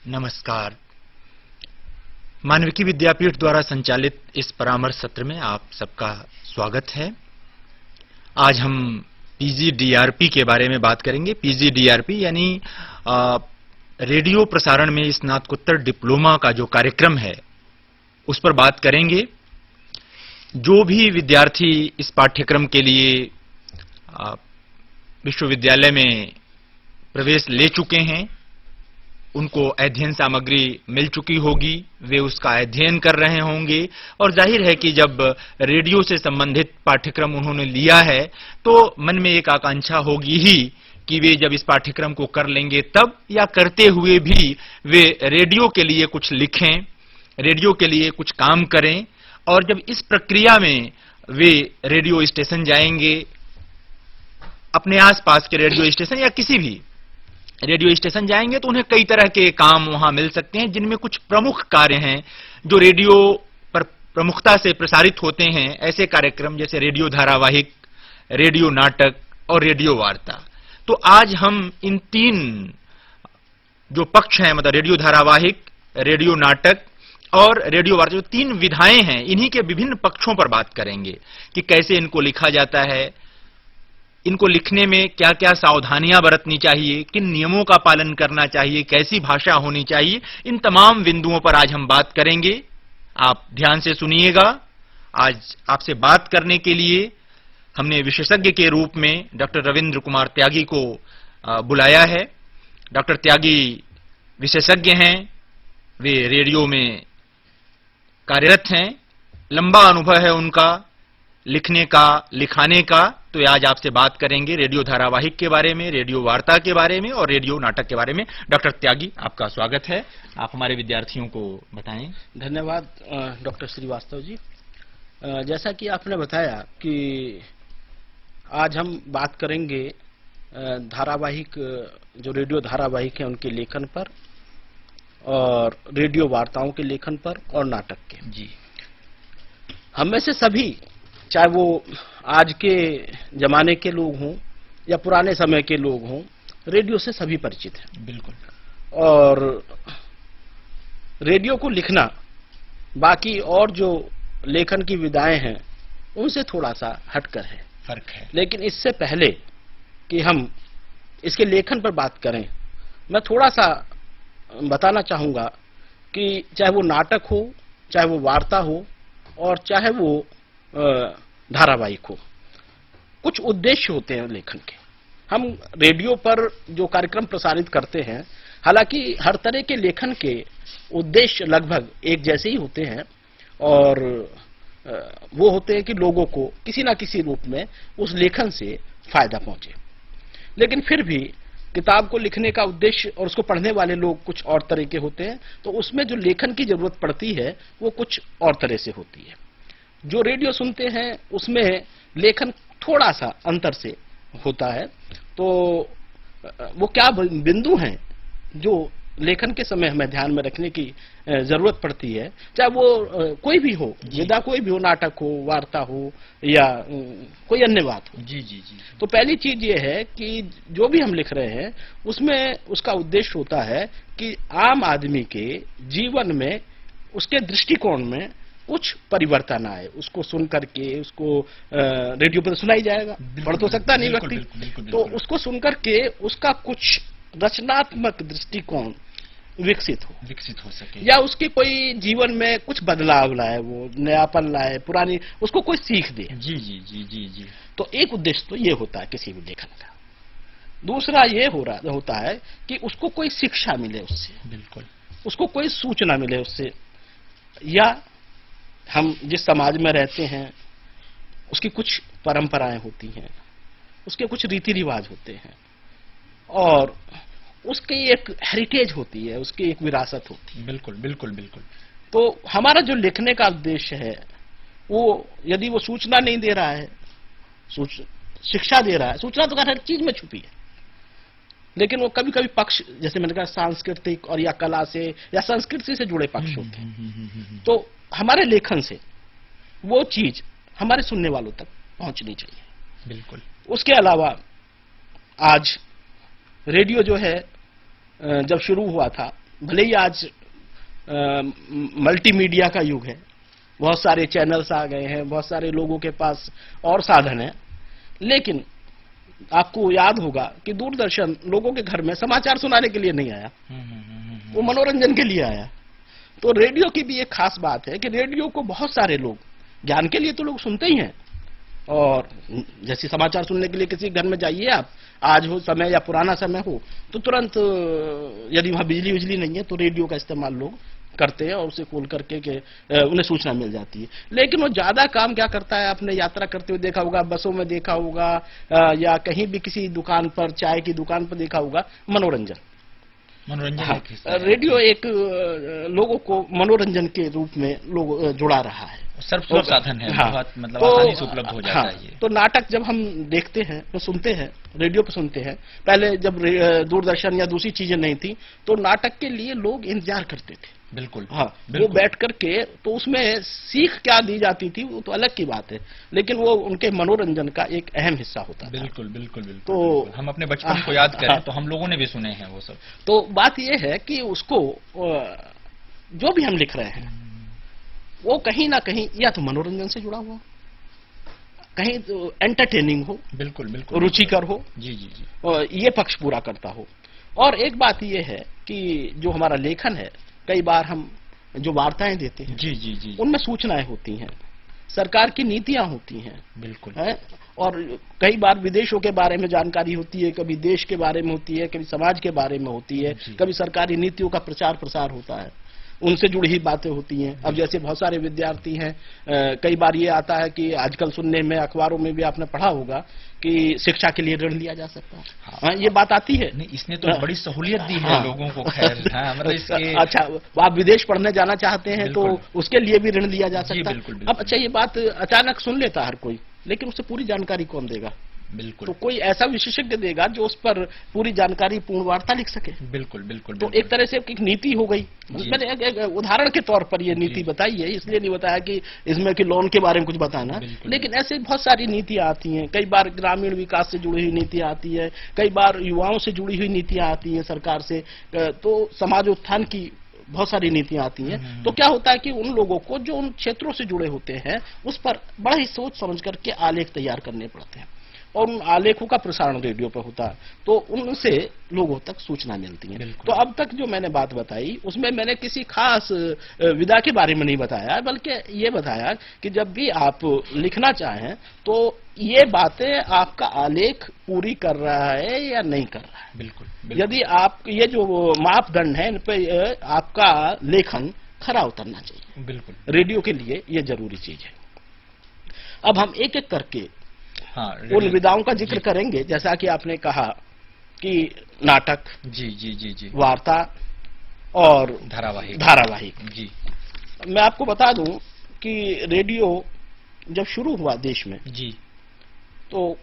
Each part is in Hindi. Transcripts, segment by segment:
नमस्कार। मानविकी विद्यापीठ द्वारा संचालित इस परामर्श सत्र में आप सबका स्वागत है। आज हम पीजीडीआरपी के बारे में बात करेंगे। पीजीडीआरपी यानी रेडियो प्रसारण में स्नातकोत्तर डिप्लोमा का जो कार्यक्रम है उस पर बात करेंगे। जो भी विद्यार्थी इस पाठ्यक्रम के लिए विश्वविद्यालय में प्रवेश ले चुके हैं, उनको अध्ययन सामग्री मिल चुकी होगी, वे उसका अध्ययन कर रहे होंगे और जाहिर है कि जब रेडियो से संबंधित पाठ्यक्रम उन्होंने लिया है तो मन में एक आकांक्षा होगी ही कि वे जब इस पाठ्यक्रम को कर लेंगे तब, या करते हुए भी वे रेडियो के लिए कुछ लिखें, रेडियो के लिए कुछ काम करें। और जब इस प्रक्रिया में वे रेडियो स्टेशन जाएंगे, अपने आसपास के रेडियो स्टेशन या किसी भी रेडियो स्टेशन जाएंगे, तो उन्हें कई तरह के काम वहां मिल सकते हैं, जिनमें कुछ प्रमुख कार्य हैं जो रेडियो पर प्रमुखता से प्रसारित होते हैं। ऐसे कार्यक्रम जैसे रेडियो धारावाहिक, रेडियो नाटक और रेडियो वार्ता। तो आज हम इन तीन जो पक्ष हैं, मतलब रेडियो धारावाहिक, रेडियो नाटक और रेडियो वार्ता, जो तीन विधाएं हैं, इन्हीं के विभिन्न पक्षों पर बात करेंगे कि कैसे इनको लिखा जाता है, इनको लिखने में क्या क्या सावधानियां बरतनी चाहिए, किन नियमों का पालन करना चाहिए, कैसी भाषा होनी चाहिए। इन तमाम बिंदुओं पर आज हम बात करेंगे। आप ध्यान से सुनिएगा। आज आपसे बात करने के लिए हमने विशेषज्ञ के रूप में डॉक्टर रविंद्र कुमार त्यागी को बुलाया है। डॉक्टर त्यागी विशेषज्ञ हैं, वे रेडियो में कार्यरत हैं, लंबा अनुभव है उनका लिखने का, लिखाने का। तो आज आपसे बात करेंगे रेडियो धारावाहिक के बारे में, रेडियो वार्ता के बारे में और रेडियो नाटक के बारे में। डॉक्टर त्यागी, आपका स्वागत है। आप हमारे विद्यार्थियों को बताएं। धन्यवाद डॉक्टर श्रीवास्तव जी। जैसा कि आपने बताया कि आज हम बात करेंगे धारावाहिक, जो रेडियो धारावाहिक है उनके लेखन पर, और रेडियो वार्ताओं के लेखन पर और नाटक के। जी, हम में से सभी, चाहे वो आज के जमाने के लोग हों या पुराने समय के लोग हों, रेडियो से सभी परिचित हैं। बिल्कुल। और रेडियो को लिखना बाकी और जो लेखन की विधाएं हैं उनसे थोड़ा सा हटकर है, फर्क है। लेकिन इससे पहले कि हम इसके लेखन पर बात करें, मैं थोड़ा सा बताना चाहूंगा कि चाहे वो नाटक हो, चाहे वो वार्ता हो और चाहे वो धारावाहिक हो, कुछ उद्देश्य होते हैं लेखन के। हम रेडियो पर जो कार्यक्रम प्रसारित करते हैं, हालांकि हर तरह के लेखन के उद्देश्य लगभग एक जैसे ही होते हैं, और वो होते हैं कि लोगों को किसी ना किसी रूप में उस लेखन से फायदा पहुंचे। लेकिन फिर भी किताब को लिखने का उद्देश्य और उसको पढ़ने वाले लोग कुछ और तरह के होते हैं, तो उसमें जो लेखन की जरूरत पड़ती है वो कुछ और तरह से होती है। जो रेडियो सुनते हैं उसमें लेखन थोड़ा सा अंतर से होता है। तो वो क्या बिंदु हैं जो लेखन के समय हमें ध्यान में रखने की जरूरत पड़ती है, चाहे वो कोई भी हो, विधा कोई भी हो, नाटक हो, वार्ता हो या कोई अन्य बात हो। जी जी जी। तो पहली चीज ये है कि जो भी हम लिख रहे हैं उसमें उसका उद्देश्य होता है कि आम आदमी के जीवन में, उसके दृष्टिकोण में कुछ परिवर्तन आए। उसको सुन करके, उसको रेडियो पर सुनाई जाएगा, पढ़ तो सकता नहीं व्यक्ति, तो उसको सुन करके उसका कुछ रचनात्मक दृष्टिकोण विकसित हो सके, या उसके कोई जीवन में कुछ बदलाव लाए, वो नयापन लाए, पुरानी उसको कोई सीख दे। जी जी जी जी जी। तो एक उद्देश्य तो ये होता है किसी भी लेखन का। दूसरा ये होता है कि उसको कोई शिक्षा मिले उससे, बिल्कुल, उसको कोई सूचना मिले उससे, या हम जिस समाज में रहते हैं उसकी कुछ परंपराएं होती हैं, उसके कुछ रीति रिवाज होते हैं, और उसकी एक हेरिटेज होती है, उसकी एक विरासत होती है। बिल्कुल बिल्कुल बिल्कुल। तो हमारा जो लिखने का उद्देश्य है वो, यदि वो सूचना नहीं दे रहा है, शिक्षा दे रहा है, सूचना तो हर चीज में छुपी है, लेकिन वो कभी कभी पक्ष, जैसे मैंने कहा, सांस्कृतिक और या कला से या संस्कृति से जुड़े पक्ष होते हैं। तो हमारे लेखन से वो चीज हमारे सुनने वालों तक पहुंचनी चाहिए। बिल्कुल। उसके अलावा आज रेडियो जो है जब शुरू हुआ था भले ही आज मल्टीमीडिया का युग है, बहुत सारे चैनल्स आ गए हैं, बहुत सारे लोगों के पास और साधन है, लेकिन आपको याद होगा कि दूरदर्शन लोगों के घर में समाचार सुनाने के लिए नहीं आया, वो मनोरंजन के लिए आया। तो रेडियो की भी एक खास बात है कि रेडियो को बहुत सारे लोग, ज्ञान के लिए तो लोग सुनते ही हैं, और जैसे समाचार सुनने के लिए किसी घर में जाइए आप, आज हो समय या पुराना समय हो, तो तुरंत यदि वहां बिजली विजली नहीं है तो रेडियो का इस्तेमाल लोग करते हैं और उसे खोल करके के उन्हें सूचना मिल जाती है। लेकिन वो ज्यादा काम क्या करता है, आपने यात्रा करते हुए देखा होगा, बसों में देखा होगा, या कहीं भी किसी दुकान पर, चाय की दुकान पर देखा होगा, मनोरंजन। हाँ, रेडियो एक लोगों को मनोरंजन के रूप में लोग जुड़ा रहा है, सर्वसुलभ साधन है। हाँ, बहुत मतलब आसानी से उपलब्ध हो जाता हाँ, है ये। तो नाटक जब हम देखते हैं तो सुनते हैं, रेडियो पे सुनते हैं। पहले जब दूरदर्शन या दूसरी चीजें नहीं थी तो नाटक के लिए लोग इंतजार करते थे। बिल्कुल, हाँ, बिल्कुल। वो बैठ करके, तो उसमें सीख क्या दी जाती थी वो तो अलग की बात है, लेकिन वो उनके मनोरंजन का एक अहम हिस्सा होता था। बिल्कुल बिल्कुल बिल्कुल। तो बिल्कुल। हम अपने बचपन को याद करें तो हम लोगों ने भी सुने हैं वो सब। तो बात ये है कि उसको जो भी हम लिख रहे हैं वो कहीं ना कहीं या तो मनोरंजन से जुड़ा हुआ, कहीं तो एंटरटेनिंग हो, बिल्कुल बिल्कुल, रुचिकर हो, जी जी जी, और ये पक्ष पूरा करता हो। और एक बात ये है कि जो हमारा लेखन है, कई बार हम जो वार्ताएं देते हैं, जी जी जी, उनमें सूचनाएं होती हैं, सरकार की नीतियां होती हैं, बिल्कुल है, और कई बार विदेशों के बारे में जानकारी होती है, कभी देश के बारे में होती है, कभी समाज के बारे में होती है, कभी सरकारी नीतियों का प्रचार प्रसार होता है, उनसे जुड़ी ही बातें होती हैं। अब जैसे बहुत सारे विद्यार्थी हैं, कई बार ये आता है कि आजकल सुनने में, अखबारों में भी आपने पढ़ा होगा कि शिक्षा के लिए ऋण लिया जा सकता है। हाँ, ये बात आती है। नहीं, इसने तो बड़ी सहूलियत दी है लोगों को। खैर, हाँ, मतलब इसके अच्छा, आप विदेश पढ़ने जाना चाहते हैं तो उसके लिए भी ऋण लिया जा सकता है। बिल्कुल। अब अच्छा, ये बात अचानक सुन लेता है हर कोई, लेकिन उसे पूरी जानकारी कौन देगा? बिल्कुल, तो कोई ऐसा विशेषज्ञ देगा जो उस पर पूरी जानकारी, पूर्ण वार्ता लिख सके। बिल्कुल बिल्कुल। तो एक तरह से एक नीति हो गई। मैंने एक उदाहरण के तौर पर ये नीति बताई है, इसलिए नहीं बताया कि इसमें कि लोन के बारे में कुछ बताना, लेकिन ऐसे बहुत सारी नीतियां आती हैं। कई बार ग्रामीण विकास से जुड़ी हुई नीतियां आती है, कई बार युवाओं से जुड़ी हुई नीतियां आती हैं सरकार से, तो समाज उत्थान की बहुत सारी नीतियां आती हैं। तो क्या होता है कि उन लोगों को जो उन क्षेत्रों से जुड़े होते हैं उस पर बड़ा ही सोच समझ करके आलेख तैयार करने पड़ते हैं, और उन आलेखों का प्रसारण रेडियो पर होता है, तो उनसे लोगों तक सूचना मिलती है। तो अब तक जो मैंने बात बताई उसमें मैंने किसी खास विधा के बारे में नहीं बताया, बल्कि ये बताया कि जब भी आप लिखना चाहें तो ये बातें आपका आलेख पूरी कर रहा है या नहीं कर रहा है। बिल्कुल। यदि आप ये जो मापदंड है इन पे आपका लेखन खरा उतरना चाहिए। बिल्कुल, रेडियो के लिए ये जरूरी चीज है। अब हम एक एक करके हाँ, उन विधाओं का जिक्र करेंगे, जैसा कि आपने कहा कि नाटक, जी जी जी जी, वार्ता और धारावाहिक। जी, मैं आपको बता दूं कि रेडियो जब शुरू हुआ देश में, जी, तो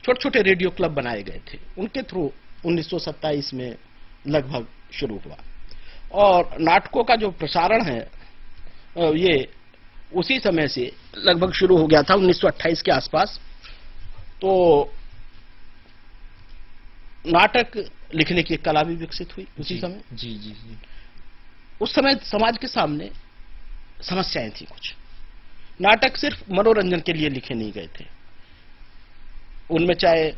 छोटे छोटे रेडियो क्लब बनाए गए थे, उनके थ्रू 1927 में लगभग शुरू हुआ। और नाटकों का जो प्रसारण है ये उसी समय से लगभग शुरू हो गया था, 1928 के आसपास। तो नाटक लिखने की एक कला भी विकसित हुई उसी समय। जी जी जी, उस समय समाज के सामने समस्याएं थी कुछ। नाटक सिर्फ मनोरंजन के लिए लिखे नहीं गए थे, उनमें चाहे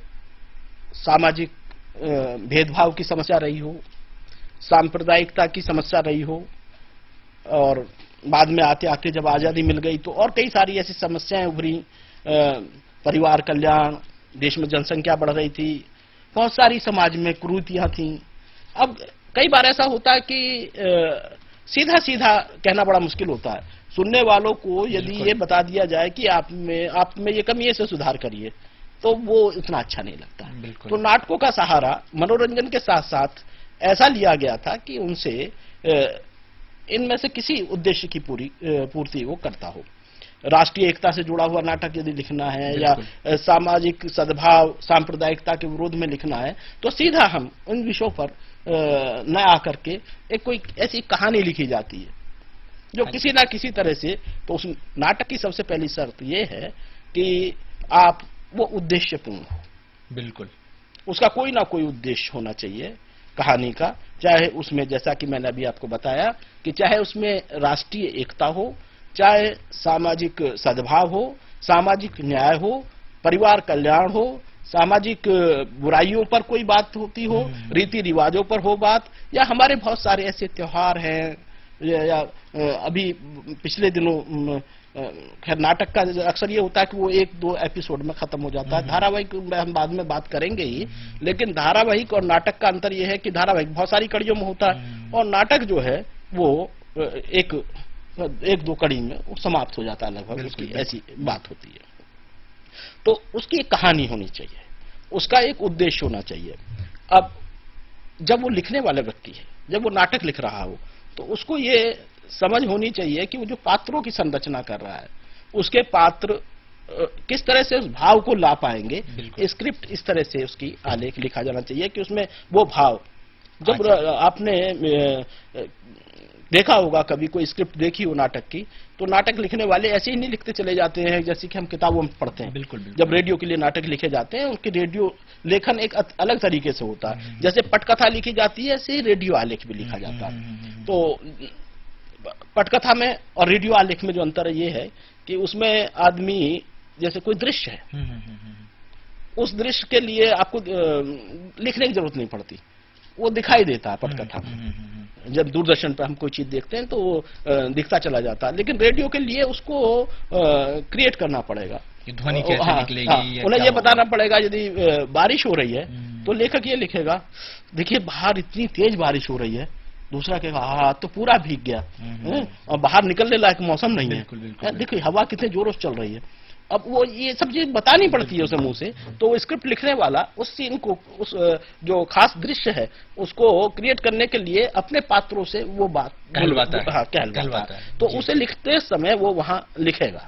सामाजिक भेदभाव की समस्या रही हो, सांप्रदायिकता की समस्या रही हो, और बाद में आते आते जब आजादी मिल गई तो और कई सारी ऐसी समस्याएं उभरी। परिवार कल्याण, देश में जनसंख्या बढ़ रही थी, बहुत सारी समाज में कुरीतियां थी। अब कई बार ऐसा होता है कि सीधा सीधा कहना बड़ा मुश्किल होता है। सुनने वालों को यदि ये बता दिया जाए कि आप में ये कमी है, इसे सुधार करिए, तो वो इतना अच्छा नहीं लगता। तो नाटकों का सहारा मनोरंजन के साथ साथ ऐसा लिया गया था कि उनसे इनमें से किसी उद्देश्य की पूर्ति वो करता हो। राष्ट्रीय एकता से जुड़ा हुआ नाटक यदि लिखना है या सामाजिक सद्भाव, सांप्रदायिकता के विरोध में लिखना है, तो सीधा हम उन विषयों पर न आकर के एक कोई ऐसी कहानी लिखी जाती है जो किसी ना किसी तरह से, तो उस नाटक की सबसे पहली शर्त ये है कि आप वो उद्देश्यपूर्ण हो। बिल्कुल, उसका कोई ना कोई उद्देश्य होना चाहिए। कहानी का, चाहे उसमें जैसा कि मैंने अभी आपको बताया कि चाहे उसमें राष्ट्रीय एकता हो, चाहे सामाजिक सद्भाव हो, सामाजिक न्याय हो, परिवार कल्याण हो, सामाजिक बुराइयों पर कोई बात होती हो, रीति रिवाजों पर हो बात, या हमारे बहुत सारे ऐसे त्योहार हैं, या अभी पिछले दिनों खैर नाटक का अक्सर ये होता है कि वो 1-2 एपिसोड में खत्म हो जाता है। धारावाहिक हम बाद में बात करेंगे ही, लेकिन धारावाहिक और नाटक का अंतर ये है कि धारावाहिक बहुत सारी कड़ियों में होता है और नाटक जो है वो एक 1-2 कड़ी में वो समाप्त हो जाता है लगभग, उसकी ऐसी बात होती है। तो उसकी एक कहानी होनी चाहिए, उसका एक उद्देश्य होना चाहिए। अब जब वो लिखने वाला व्यक्ति है, जब वो नाटक लिख रहा हो, तो उसको ये समझ होनी चाहिए कि वो जो पात्रों की संरचना कर रहा है, उसके पात्र किस तरह से उस भाव को ला पाएंगे। स्क्रिप्ट इस तरह से उसकी आलेख लिखा जाना चाहिए कि उसमें वो भाव, जब आपने देखा होगा कभी कोई स्क्रिप्ट देखी हो नाटक की, तो नाटक लिखने वाले ऐसे ही नहीं लिखते चले जाते हैं जैसे कि हम किताबों में पढ़ते हैं। बिल्कुल, बिल्कुल। जब रेडियो के लिए नाटक लिखे जाते हैं, उनके रेडियो लेखन एक अलग तरीके से होता है। जैसे पटकथा लिखी जाती है, ऐसे रेडियो आलेख भी लिखा जाता है। तो पटकथा में और रेडियो आलेख में जो अंतर है ये है कि उसमें आदमी, जैसे कोई दृश्य है, उस दृश्य के लिए आपको लिखने की जरूरत नहीं पड़ती, वो दिखाई देता है पटकथा में। जब दूरदर्शन पर हम कोई चीज देखते हैं तो वो दिखता चला जाता है, लेकिन रेडियो के लिए उसको क्रिएट करना पड़ेगा। ध्वनि कैसे निकलेगी, उन्हें ये बताना पड़ेगा। यदि बारिश हो रही है तो लेखक ये लिखेगा, देखिए बाहर इतनी तेज बारिश हो रही है, दूसरा कहेगा हाँ तो पूरा भीग गया, और बाहर निकलने लायक मौसम नहीं है, देखिए हवा कितने जोरों से चल रही है। अब वो ये सब चीज बतानी पड़ती है उसे मुंह से, तो वो स्क्रिप्ट लिखने वाला उस सीन को, उस जो खास दृश्य है उसको क्रिएट करने के लिए अपने पात्रों से वो बात कहलवाता है। तो उसे लिखते समय वो वहां लिखेगा।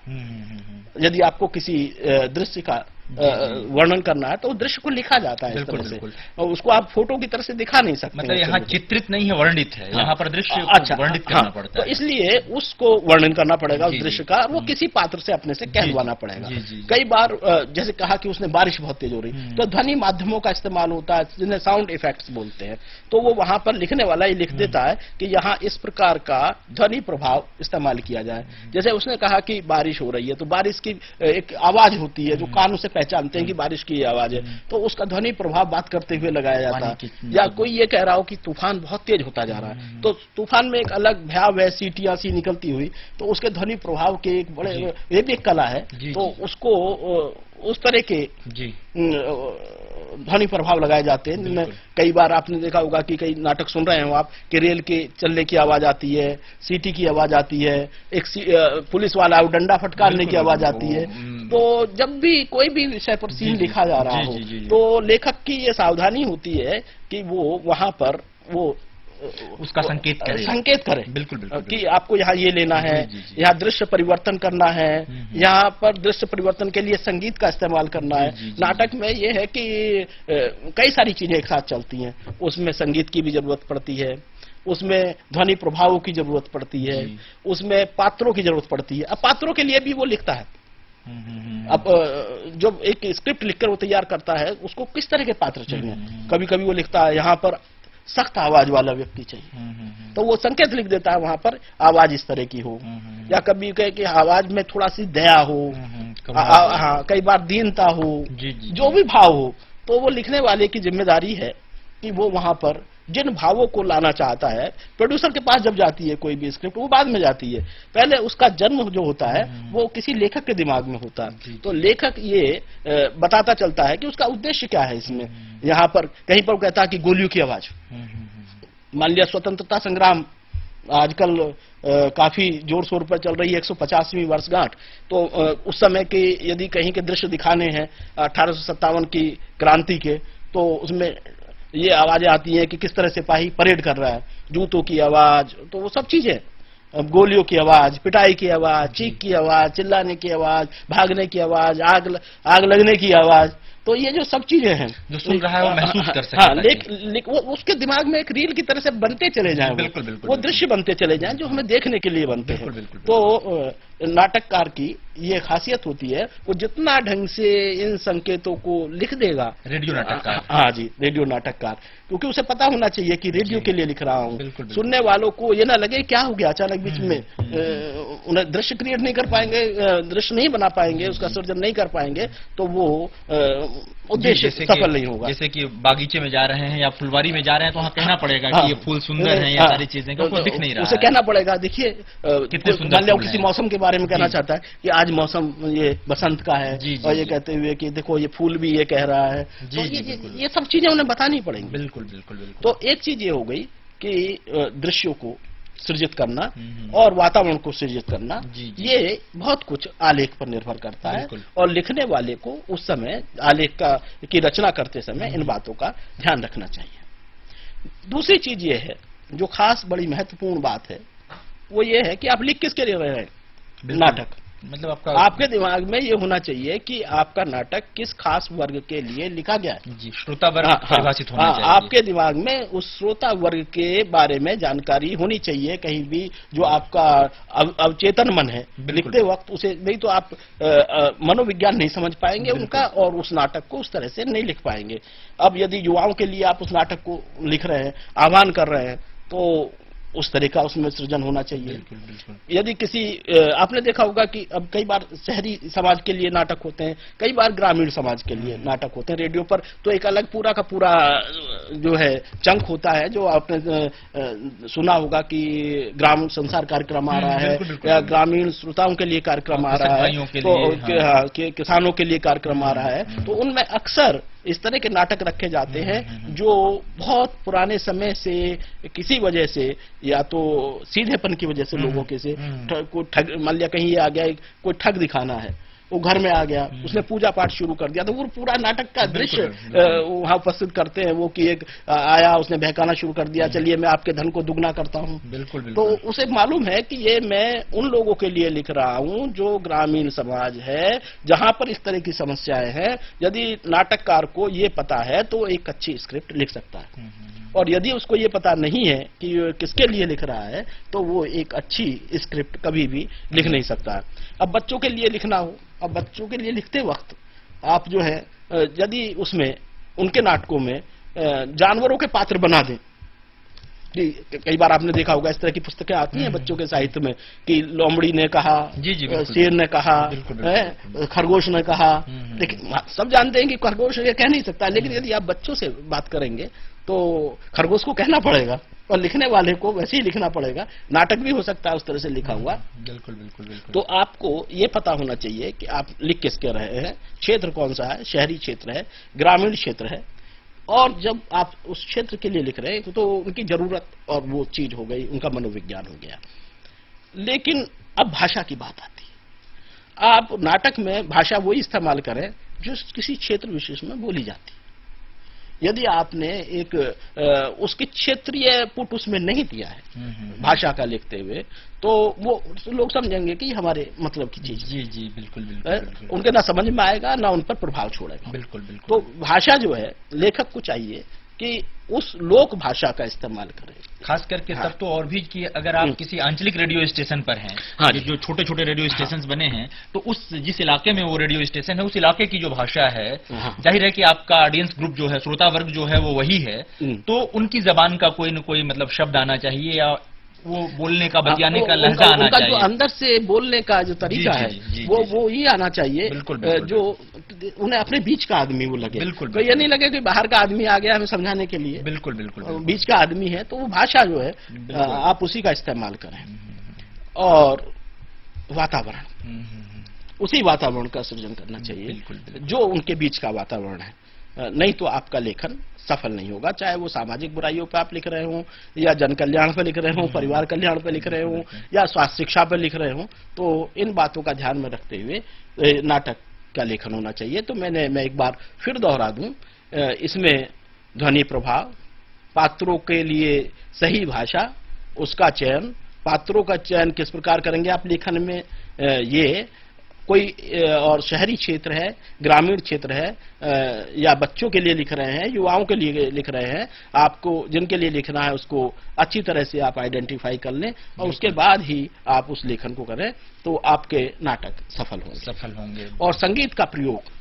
यदि आपको किसी दृश्य का वर्णन करना है तो उस दृश्य को लिखा जाता है इस तरह से, और उसको आप फोटो की तरह से दिखा नहीं सकते। मतलब यहाँ चित्रित नहीं है, वर्णित है। यहाँ पर दृश्य वर्णित करना पड़ता है, तो इसलिए उसको वर्णन करना पड़ेगा उस दृश्य का, वो किसी पात्र से अपने से कहलवाना पड़ेगा। कई बार जैसे कहा कि उसने बारिश बहुत तेज हो रही, तो ध्वनि माध्यमों का इस्तेमाल होता है जिन्हें साउंड इफेक्ट्स बोलते हैं। तो वो वहां पर लिखने वाला ये लिख देता है कि यहाँ इस प्रकार का ध्वनि प्रभाव इस्तेमाल किया जाए। जैसे उसने कहा कि बारिश हो रही है, तो बारिश की एक आवाज होती है जो कानों से पहचानते हैं कि बारिश की आवाज है, तो उसका ध्वनि प्रभाव बात करते हुए लगाया जाता है। या कोई ये कह रहा हो कि तूफान बहुत तेज होता जा रहा है, तो तूफान में एक अलग भयाव है, सीटियां सी निकलती हुई, तो उसके ध्वनि प्रभाव के एक बड़े, ये भी एक कला है। तो उसको उस तरह के ध्वनि प्रभाव लगाए जाते हैं। कई बार आपने देखा होगा कि कई नाटक सुन रहे हो आप कि रेल के चलने की आवाज आती है, सीटी की आवाज आती है, एक पुलिस वाला डंडा फटकारने की आवाज आती है। तो जब भी कोई भी विषय पर सीन लिखा जा रहा हो, तो लेखक की ये सावधानी होती है कि वो वहां पर वो उसका संकेत करे। बिल्कुल, बिल्कुल, कि आपको यहाँ ये लेना है, यहाँ दृश्य परिवर्तन करना है, यहाँ पर दृश्य परिवर्तन के लिए संगीत का इस्तेमाल करना है। नाटक में ये है कि कई सारी चीजें एक साथ चलती हैं, उसमें संगीत की भी जरूरत पड़ती है, उसमें ध्वनि प्रभावों की जरूरत पड़ती है, उसमें पात्रों की जरूरत पड़ती है। अब पात्रों के लिए भी वो लिखता है। अब जब एक स्क्रिप्ट लिखकर वो तैयार करता है, उसको किस तरह के पात्र चाहिए। कभी कभी वो लिखता है यहाँ पर सख्त आवाज वाला व्यक्ति चाहिए, तो वो संकेत लिख देता है वहां पर आवाज इस तरह की हो। या कभी कहे कि आवाज में थोड़ा सी दया हो, हाँ कई बार दीनता हो, जो भी भाव हो, तो वो लिखने वाले की जिम्मेदारी है कि वो वहां पर जिन भावों को लाना चाहता है। प्रोड्यूसर के पास जब जाती है कोई भी स्क्रिप्ट, वो बाद में जाती है, पहले उसका जन्म जो होता है वो किसी लेखक के दिमाग में होता है। तो लेखक ये बताता चलता है कि उसका उद्देश्य क्या है इसमें। यहाँ पर कहीं पर कहता है कि गोलियों की आवाज, मान लिया स्वतंत्रता संग्राम आजकल काफी जोर शोर पर चल रही है, 150वीं वर्षगांठ, तो उस समय के यदि कहीं के दृश्य दिखाने हैं 1857 की क्रांति के, तो उसमें ये आवाजें आती हैं कि किस तरह सिपाही परेड कर रहा है, जूतों की आवाज, तो वो सब चीजें, गोलियों की आवाज, पिटाई की आवाज, चीख की आवाज, चिल्लाने की आवाज, भागने की आवाज, आग लगने की आवाज, तो ये जो सब चीजें हैं जो सुन रहा है वो महसूस कर सकता है। वो उसके दिमाग में एक रील की तरह से बनते चले जाएं, वो दृश्य बनते चले जाएं जो हमें देखने के लिए बनते हैं। तो नाटककार की ये खासियत होती है, वो जितना ढंग से इन संकेतों को लिख देगा, रेडियो नाटककार। हाँ जी, रेडियो नाटककार, क्योंकि उसे पता होना चाहिए कि रेडियो के लिए लिख रहा हूँ। बिल्कुल, बिल्कुल। सुनने वालों को ये ना लगे क्या हो गया अचानक बीच में, उन्हें दृश्य क्रिएट नहीं कर पाएंगे, दृश्य नहीं बना पाएंगे, उसका सृजन नहीं कर पाएंगे, तो वो उद्देश्य सफल नहीं होगा। जैसे कि बागीचे में जा रहे हैं या फुलवारी में जा रहे हैं तो वहाँ कहना पड़ेगा कि ये फूल सुंदर हैं, ये सारी चीजें, क्योंकि दिख नहीं रहा उसे है। कहना पड़ेगा, देखिए कितने सुंदर मान लिया फूल किसी हैं। मौसम के बारे में कहना चाहता है कि आज मौसम ये बसंत का है, और ये कहते हुए कि देखो ये फूल भी ये कह रहा है, तो ये सब चीजें उन्हें बतानी पड़ेंगी। बिल्कुल बिल्कुल बिल्कुल। तो एक चीज ये हो गई कि दृश्यों को सृजित करना और वातावरण को सृजित करना, ये बहुत कुछ आलेख पर निर्भर करता है, और लिखने वाले को उस समय आलेख की रचना करते समय इन बातों का ध्यान रखना चाहिए। दूसरी चीज ये है जो खास बड़ी महत्वपूर्ण बात है, वो ये है कि आप लिख किसके लिए रहे हैं नाटक। मतलब आपके दिमाग में ये होना चाहिए कि आपका नाटक किस खास वर्ग के लिए लिखा गया है। जी, श्रोता वर्ग परिभाषित होना चाहिए। आपके दिमाग में उस श्रोता वर्ग के बारे में जानकारी होनी चाहिए, कहीं भी जो आपका अवचेतन मन है, लिखते वक्त उसे नहीं तो आप मनोविज्ञान नहीं समझ पाएंगे उनका, और उस नाटक को उस तरह से नहीं लिख पाएंगे। अब यदि युवाओं के लिए आप उस नाटक को लिख रहे हैं, आह्वान कर रहे हैं, तो उस तरह का उसमें सृजन होना चाहिए। बिल्कुल, बिल्कुल। यदि किसी आपने देखा होगा कि अब कई बार शहरी समाज के लिए नाटक होते हैं, कई बार ग्रामीण समाज के लिए नाटक होते हैं। रेडियो पर तो एक अलग पूरा का पूरा जो है चंक होता है, जो आपने सुना होगा कि ग्राम संसार कार्यक्रम आ रहा है, या ग्रामीण श्रोताओं के लिए कार्यक्रम आ रहा है, तो किसानों के लिए कार्यक्रम आ रहा है, तो उनमें अक्सर इस तरह के नाटक रखे जाते हैं जो बहुत पुराने समय से किसी वजह से, या तो सीधेपन की वजह से लोगों के से कोई ठग, मान लिया कहीं ये आ गया कोई ठग दिखाना है, वो घर में आ गया, उसने पूजा पाठ शुरू कर दिया, तो वो पूरा नाटक का दृश्य वहां उपस्थित करते हैं, वो कि एक आया, उसने बहकाना शुरू कर दिया, चलिए मैं आपके धन को दुगना करता हूँ। बिल्कुल। तो उसे मालूम है कि ये मैं उन लोगों के लिए लिख रहा हूँ जो ग्रामीण समाज है, जहां पर इस तरह की समस्याएं हैं। यदि नाटककार को ये पता है तो एक अच्छी स्क्रिप्ट लिख सकता है, और यदि उसको ये पता नहीं है कि किसके लिए लिख रहा है, तो वो एक अच्छी स्क्रिप्ट कभी भी लिख नहीं सकता। अब बच्चों के लिए लिखना हो, अब बच्चों के लिए लिखते वक्त आप जो है यदि उसमें उनके नाटकों में जानवरों के पात्र बना दें, कई बार आपने देखा होगा इस तरह की पुस्तकें आती हैं बच्चों के साहित्य में कि लोमड़ी ने कहा, शेर ने कहा, खरगोश ने कहा। लेकिन सब जानते हैं कि खरगोश ये कह नहीं सकता, लेकिन यदि आप बच्चों से बात करेंगे तो खरगोश को कहना पड़ेगा, और लिखने वाले को वैसे ही लिखना पड़ेगा। नाटक भी हो सकता है उस तरह से लिखा हुआ। बिल्कुल बिल्कुल बिल्कुल। तो आपको ये पता होना चाहिए कि आप लिख किसके रहे हैं, क्षेत्र कौन सा है, शहरी क्षेत्र है, ग्रामीण क्षेत्र है, और जब आप उस क्षेत्र के लिए लिख रहे हैं तो उनकी जरूरत और वो चीज हो गई, उनका मनोविज्ञान हो गया। लेकिन अब भाषा की बात आती है। आप नाटक में भाषा वही इस्तेमाल करें जो किसी क्षेत्र विशेष में बोली जाती है। यदि आपने एक उसके क्षेत्रीय पुट उसमें नहीं दिया है भाषा का लिखते हुए, तो वो लोग समझेंगे कि हमारे मतलब की चीज। जी बिल्कुल बिल्कुल। उनके ना समझ में आएगा, ना उन पर प्रभाव छोड़ेगा। बिल्कुल बिल्कुल। तो भाषा जो है, लेखक को चाहिए कि उस लोक भाषा का इस्तेमाल करें। खास करके तब तो और भी कि अगर आप किसी आंचलिक रेडियो स्टेशन पर हैं, जो छोटे छोटे रेडियो स्टेशन बने हैं, तो उस जिस इलाके में वो रेडियो स्टेशन है, उस इलाके की जो भाषा है, जाहिर है कि आपका ऑडियंस ग्रुप जो है, श्रोता वर्ग जो है वो वही है, तो उनकी जबान का कोई न कोई मतलब शब्द आना चाहिए, या वो बोलने का, बतियाने का लहजा आना चाहिए। जो अंदर से बोलने का जो तरीका है, वो ही आना चाहिए। जो उन्हें अपने बीच का आदमी वो लगे। तो ये नहीं लगे कि बाहर का आदमी आ गया हमें समझाने के लिए। बिल्कुल बिल्कुल। बीच का आदमी है, तो वो भाषा जो है आप उसी का इस्तेमाल करें। और वातावरण, उसी वातावरण का सृजन करना चाहिए जो उनके बीच का वातावरण है। नहीं तो आपका लेखन सफल नहीं होगा, चाहे वो सामाजिक बुराइयों पर आप लिख रहे हो, या जन कल्याण पर लिख रहे हो, परिवार कल्याण पर लिख रहे हो, या स्वास्थ्य शिक्षा पर लिख रहे हो। तो इन बातों का ध्यान में रखते हुए नाटक का लेखन होना चाहिए। तो मैं एक बार फिर दोहरा दूं, इसमें ध्वनि प्रभाव, पात्रों के लिए सही भाषा, उसका चयन, पात्रों का चयन किस प्रकार करेंगे आप लेखन में, ये कोई और शहरी क्षेत्र है, ग्रामीण क्षेत्र है, या बच्चों के लिए लिख रहे हैं, युवाओं के लिए लिख रहे हैं, आपको जिनके लिए लिखना है उसको अच्छी तरह से आप आइडेंटिफाई कर लें और उसके बाद ही आप उस लेखन को करें तो आपके नाटक सफल होंगे। और संगीत का प्रयोग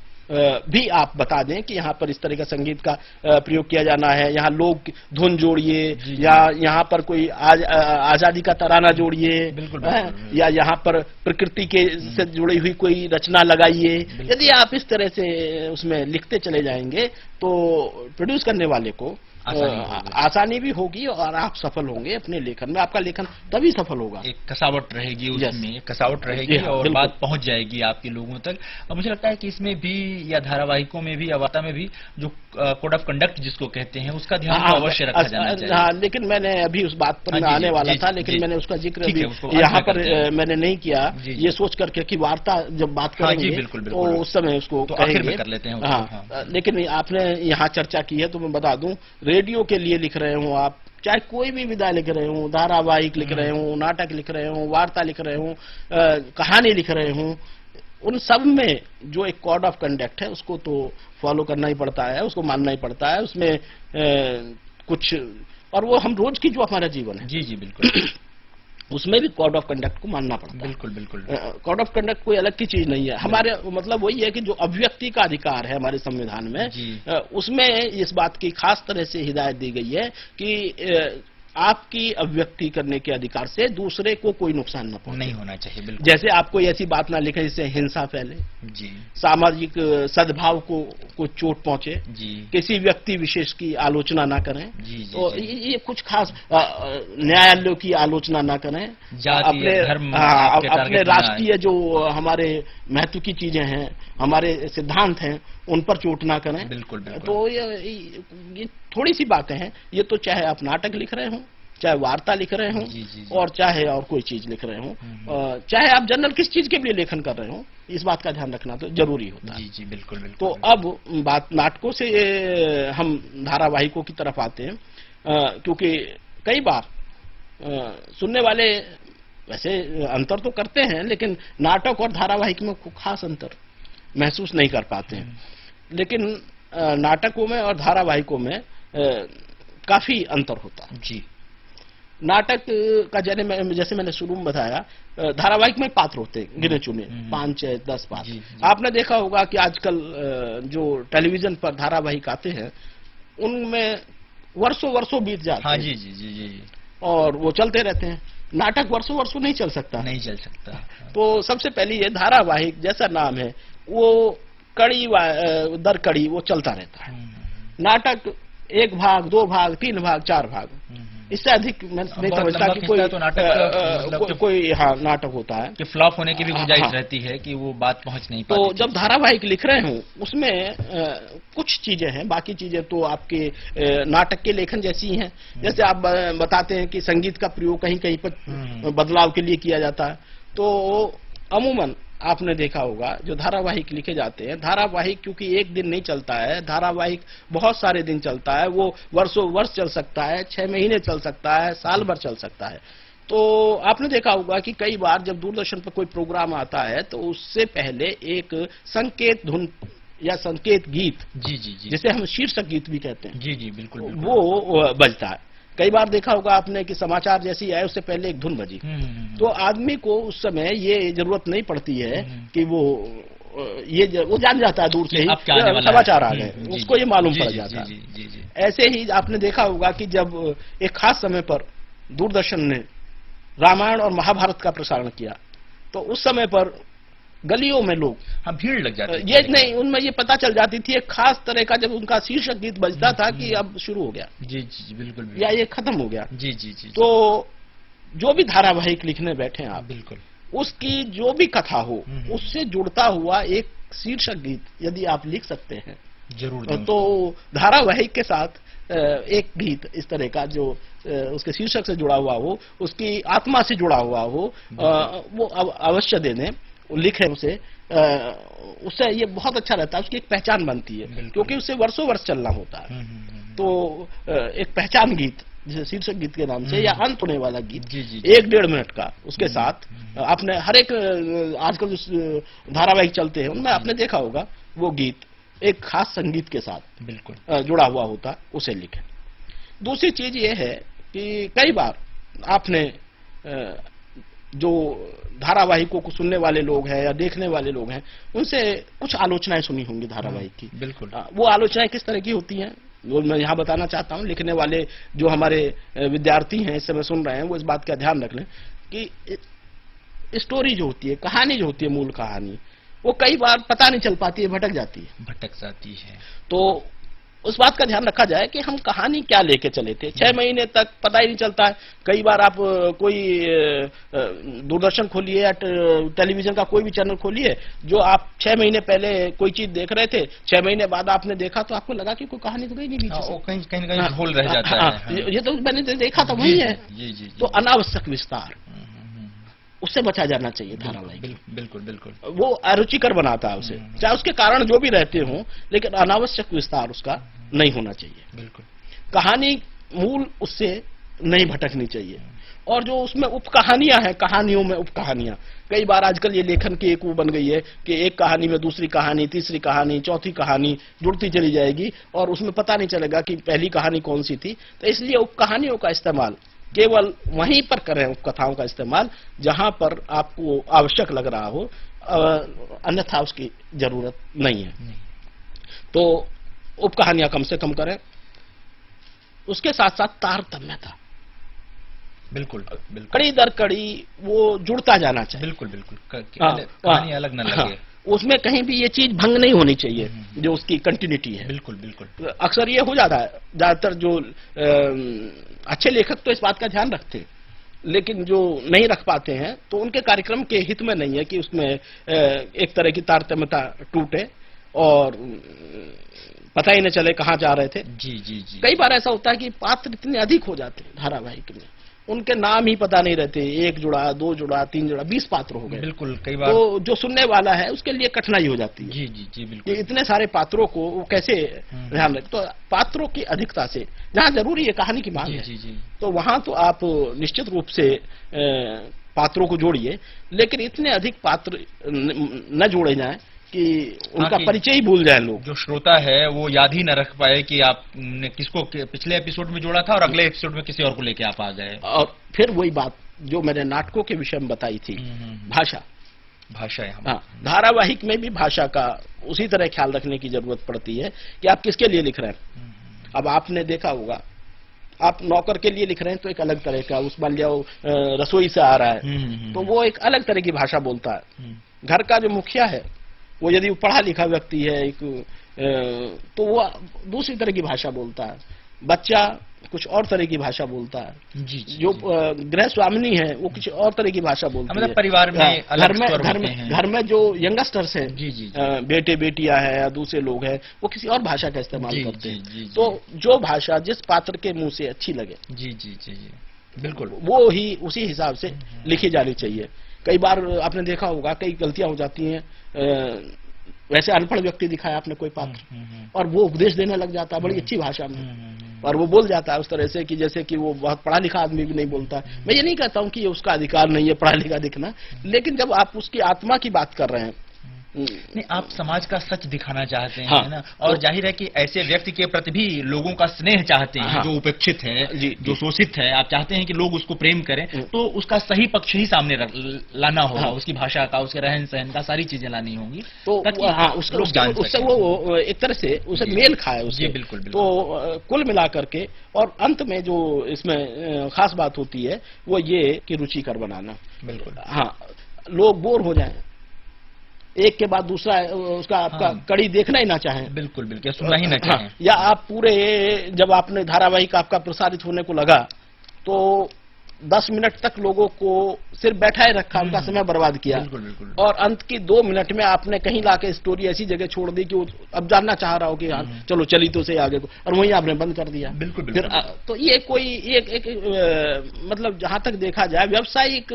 भी आप बता दें कि यहाँ पर इस तरह का संगीत का प्रयोग किया जाना है, यहाँ लोग धुन जोड़िए, या यहाँ पर कोई आजादी का तराना जोड़िए, या यहाँ पर प्रकृति के से जुड़ी हुई कोई रचना लगाइए। यदि आप इस तरह से उसमें लिखते चले जाएंगे तो प्रोड्यूस करने वाले को आसानी भी होगी और आप सफल होंगे अपने लेखन में। आपका लेखन तभी सफल होगा, एक कसावट रहेगी उसमें, कसावट रहेगी और बात पहुंच जाएगी आपके लोगों तक। और मुझे लगता है कि इसमें भी या धारावाहिकों में भी या वार्ता में भी जो कोड ऑफ कंडक्ट जिसको कहते हैं उसका ध्यान तो अवश्य रखा जाना चाहिए। हाँ, लेकिन मैंने अभी उस बात पर आने वाला था, लेकिन मैंने उसका जिक्र यहाँ पर मैंने नहीं किया, ये सोच करके कि वार्ता जब बात करेंगे तो उस समय उसको कहेंगे कर लेते हैं। हाँ, लेकिन आपने यहाँ चर्चा की है तो मैं बता दूं, रेडियो के लिए लिख रहे हो आप, चाहे कोई भी विधा लिख रहे हो, धारावाहिक लिख रहे हो, नाटक लिख रहे हो, वार्ता लिख रहे हो, कहानी लिख रहे हो, उन सब में जो एक कोड ऑफ कंडक्ट है उसको तो फॉलो करना ही पड़ता है, उसको मानना ही पड़ता है। उसमें कुछ, और वो हम रोज की जो हमारा जीवन है, जी बिल्कुल, उसमें भी कोड ऑफ कंडक्ट को मानना पड़ता है। बिल्कुल। कोड ऑफ कंडक्ट कोई अलग की चीज नहीं है, हमारे मतलब वही है कि जो अभिव्यक्ति का अधिकार है हमारे संविधान में, उसमें इस बात की खास तरह से हिदायत दी गई है कि आपकी अभिव्यक्ति करने के अधिकार से दूसरे को कोई नुकसान न पहुंचे, नहीं होना चाहिए। बिल्कुल। जैसे आप कोई ऐसी बात ना लिखें जिससे हिंसा फैले, सामाजिक सद्भाव को चोट पहुंचे, किसी व्यक्ति विशेष की आलोचना ना करें, तो ये कुछ खास न्यायालयों की आलोचना ना करें, अपने राष्ट्रीय जो हमारे महत्व की चीजें हैं, हमारे सिद्धांत हैं, उन पर चोट ना करें। बिल्कुल। तो ये थोड़ी सी बातें हैं। ये तो चाहे आप नाटक लिख रहे हो, चाहे वार्ता लिख रहे हो, और चाहे और कोई चीज लिख रहे हो, चाहे आप जनरल किस चीज के लिए लेखन कर रहे हो, इस बात का ध्यान रखना तो जरूरी होता है। जी बिल्कुल। तो अब बात नाटकों से हम धारावाहिकों की तरफ आते हैं, क्योंकि कई बार सुनने वाले वैसे अंतर तो करते हैं, लेकिन नाटक और धारावाहिक में खास अंतर महसूस नहीं कर पाते हैं। लेकिन नाटकों में और धारावाहिकों में काफी अंतर होता है। जी, नाटक का जैसे मैंने शुरू में बताया, धारावाहिक में पात्र होते हैं गिने चुने, 5-10 पात्र। आपने देखा होगा कि आजकल जो टेलीविजन पर धारावाहिक आते हैं उनमें वर्षों बीत जाते हैं। जी। और वो चलते रहते हैं। नाटक वर्षों नहीं चल सकता। तो सबसे पहले ये धारावाहिक जैसा नाम है, वो कड़ी दर कड़ी वो चलता रहता है। नाटक 1 भाग, 2 भाग, 3 भाग, 4 भाग, इससे अधिक मैं नहीं समझता कि कोई तो नाटक कोई नाटक होता है कि फ्लॉप होने की भी गुंजाइश रहती है कि वो बात पहुंच नहीं पाती। तो जब धारावाहिक लिख रहे हो उसमें कुछ चीजें हैं, बाकी चीजें तो आपके नाटक के लेखन जैसी ही हैं। जैसे आप बताते हैं कि संगीत का प्रयोग कहीं कहीं पर बदलाव के लिए किया जाता है, तो अमूमन आपने देखा होगा जो धारावाहिक लिखे जाते हैं, धारावाहिक क्योंकि एक दिन नहीं चलता है, धारावाहिक बहुत सारे दिन चलता है, वो वर्ष चल सकता है, 6 महीने चल सकता है, साल भर चल सकता है। तो आपने देखा होगा कि कई बार जब दूरदर्शन पर कोई प्रोग्राम आता है तो उससे पहले एक संकेत धुन या संकेत गीत, जी, जिसे हम शीर्षक गीत भी कहते हैं, जी बिल्कुल, वो बजता है। कई बार देखा होगा आपने कि समाचार जैसी आए उससे पहले एक धुन बजी, तो आदमी को उस समय ये जरूरत नहीं पड़ती है कि वो जान जाता है दूर से ही समाचार आ गए, उसको ये मालूम पड़ जाता है। ऐसे ही आपने देखा होगा कि जब एक खास समय पर दूरदर्शन ने रामायण और महाभारत का प्रसारण किया तो उस समय पर गलियों में लोग भीड़ लग जाती ये नहीं, उनमें ये पता चल जाती थी एक खास तरह का, जब उनका शीर्षक गीत बजता था कि अब शुरू हो गया, जी बिल्कुल, या ये खत्म हो गया। जी। तो जो भी धारावाहिक लिखने बैठे आप, बिल्कुल उसकी जो भी कथा हो उससे जुड़ता हुआ एक शीर्षक गीत यदि आप लिख सकते हैं जरूर, तो धारावाहिक के साथ एक गीत इस तरह का जो उसके शीर्षक से जुड़ा हुआ हो, उसकी आत्मा से जुड़ा हुआ हो, वो अवश्य दे दें, लिखे उसे, उससे ये बहुत अच्छा रहता है, उसकी एक पहचान बनती है, क्योंकि उससे वर्षों वर्ष चलना होता है। तो एक पहचान गीत जैसे शीर्षक गीत के नाम से या अंत होने वाला गीत, जी, जी, 1-1.5 मिनट का, उसके साथ आपने हर एक आजकल जो धारावाहिक चलते हैं उनमें आपने देखा होगा वो गीत एक खास संगीत के साथ बिल्कुल जुड़ा हुआ होता, उसे लिखें। दूसरी चीज ये है कि कई बार आपने जो धारावाहिकों को सुनने वाले लोग हैं या देखने वाले लोग हैं उनसे कुछ आलोचनाएं सुनी होंगी धारावाहिक की। बिल्कुल। वो आलोचनाएं किस तरह की होती हैं वो मैं यहाँ बताना चाहता हूँ। लिखने वाले जो हमारे विद्यार्थी हैं इस समय सुन रहे हैं वो इस बात का ध्यान रख लें कि स्टोरी जो होती है, कहानी जो होती है, मूल कहानी, वो कई बार पता नहीं चल पाती है, भटक जाती है। तो उस बात का ध्यान रखा जाए कि हम कहानी क्या लेके चले थे। 6 महीने तक पता ही नहीं चलता है। कई बार आप कोई दूरदर्शन खोलिए या टेलीविजन का कोई भी चैनल खोलिए, जो आप 6 महीने पहले कोई चीज देख रहे थे, 6 महीने बाद आपने देखा तो आपको लगा कि कोई कहानी तो गई नहीं बीच से, कहीं झोल रह जाता है। ये तो मैंने देखा था वही है। तो अनावश्यक विस्तार, उससे बचा जाना चाहिए धारावाहिक। बिल्कुल। वो अरुचिकर बनाता है उसे, चाहे उसके कारण जो भी रहते हों, लेकिन अनावश्यक विस्तार उसका नहीं होना चाहिए। बिल्कुल। कहानी मूल उससे नहीं भटकनी चाहिए। और जो उसमें उप कहानियां हैं, कहानियों में उप कहानियां, कई बार आजकल ये लेखन की एक वो बन गई है कि एक कहानी में दूसरी कहानी, तीसरी कहानी, चौथी कहानी जुड़ती चली जाएगी और उसमें पता नहीं चलेगा कि पहली कहानी कौन सी थी। तो इसलिए उप कहानियों का इस्तेमाल केवल वहीं पर करें, उपकथाओं का इस्तेमाल जहां पर आपको आवश्यक लग रहा हो, अन्यथा उसकी जरूरत नहीं है। तो उपकहानियां कम से कम करें। उसके साथ साथ तारतम्यता, बिल्कुल। कड़ी दर कड़ी वो जुड़ता जाना चाहिए। बिल्कुल। कहानी अलग न लगे। उसमें कहीं भी ये चीज भंग नहीं होनी चाहिए जो उसकी कंटिन्यूटी है। बिल्कुल। अक्सर ये हो जाता है, ज्यादातर जो अच्छे लेखक तो इस बात का ध्यान रखते हैं, लेकिन जो नहीं रख पाते हैं तो उनके कार्यक्रम के हित में नहीं है कि उसमें एक तरह की तारतम्यता टूटे और पता ही न चले कहाँ जा रहे थे। जी। कई बार ऐसा होता है कि पात्र इतने अधिक हो जाते हैं धारावाहिक में, उनके नाम ही पता नहीं रहते, 1 जुड़ा, 2 जुड़ा, 3 जुड़ा, 20 पात्र हो गए। बिल्कुल। कई बार तो जो सुनने वाला है उसके लिए कठिनाई हो जाती है। जी बिल्कुल। कि इतने सारे पात्रों को वो कैसे ध्यान रखे। तो पात्रों की अधिकता से जहाँ जरूरी है कहानी की मांग है, जी। तो वहां तो आप निश्चित रूप से पात्रों को जोड़िए, लेकिन इतने अधिक पात्र न जोड़े जाएं कि उनका परिचय ही भूल जाए लोग। जो श्रोता है वो याद ही न रख पाए कि आपने किसको पिछले एपिसोड में जोड़ा था और अगले एपिसोड में किसी और को लेके आप आ गए। और फिर वही बात जो मैंने नाटकों के विषय में बताई थी, भाषा। हाँ, धारावाहिक में भी भाषा का उसी तरह ख्याल रखने की जरूरत पड़ती है कि आप किसके लिए लिख रहे हैं। अब आपने देखा होगा, आप नौकर के लिए लिख रहे हैं तो एक अलग तरह का, उस मान लिया रसोई से आ रहा है तो वो एक अलग तरह की भाषा बोलता है। घर का जो मुखिया है वो यदि पढ़ा लिखा व्यक्ति है तो वो दूसरी तरह की भाषा बोलता है। बच्चा कुछ और तरह की भाषा बोलता है। जो गृह स्वामिनी है वो कुछ और तरह की भाषा बोलती है। परिवार में घर में जो यंगस्टर्स हैं, बेटे बेटियां हैं या दूसरे लोग हैं, वो किसी और भाषा का इस्तेमाल करते हैं। तो जो भाषा जिस पात्र के मुंह से अच्छी लगे, जी बिल्कुल, वो ही उसी हिसाब से लिखी जानी चाहिए। कई बार आपने देखा होगा कई गलतियां हो जाती हैं। वैसे अनपढ़ व्यक्ति दिखाया आपने कोई पात्र और वो उपदेश देने लग जाता है बड़ी अच्छी भाषा में, और वो बोल जाता है उस तरह से कि जैसे कि वो बहुत पढ़ा लिखा आदमी भी नहीं बोलता है। मैं ये नहीं कहता हूं कि ये उसका अधिकार नहीं है पढ़ा लिखा दिखना, लेकिन जब आप उसकी आत्मा की बात कर रहे हैं, नहीं, आप समाज का सच दिखाना चाहते हैं, है ना, और जाहिर है कि ऐसे व्यक्ति के प्रति भी लोगों का स्नेह चाहते हैं, जो उपेक्षित है, जो शोषित है, आप चाहते हैं कि लोग उसको प्रेम करें, तो उसका सही पक्ष ही सामने लाना होगा। उसकी भाषा का, उसके रहन सहन का, सारी चीजें लानी होंगी, तो उससे वो एक तरह से उसे मेल खाए उससे। बिल्कुल। तो कुल मिला करके और अंत में जो इसमें खास बात होती है वो ये कि रुचिकर बनाना। बिल्कुल। हाँ, लोग बोर हो जाएं, एक के बाद दूसरा उसका आपका कड़ी देखना ही ना चाहें। बिल्कुल, सुनना ही ना चाहें। या आप पूरे, जब आपने धारावाहिक आपका प्रसारित होने को लगा तो 10 मिनट तक लोगों को सिर्फ बैठाए रखा, उनका समय बर्बाद किया। बिल्कुल। और अंत की 2 मिनट में आपने कहीं लाके स्टोरी ऐसी जगह छोड़ दी कि वो अब जानना चाह रहा हो कि हाँ चलो चली तो से आगे को, और वहीं आपने बंद कर दिया। बिल्कुल। फिर तो ये कोई एक मतलब जहां तक देखा जाए व्यावसायिक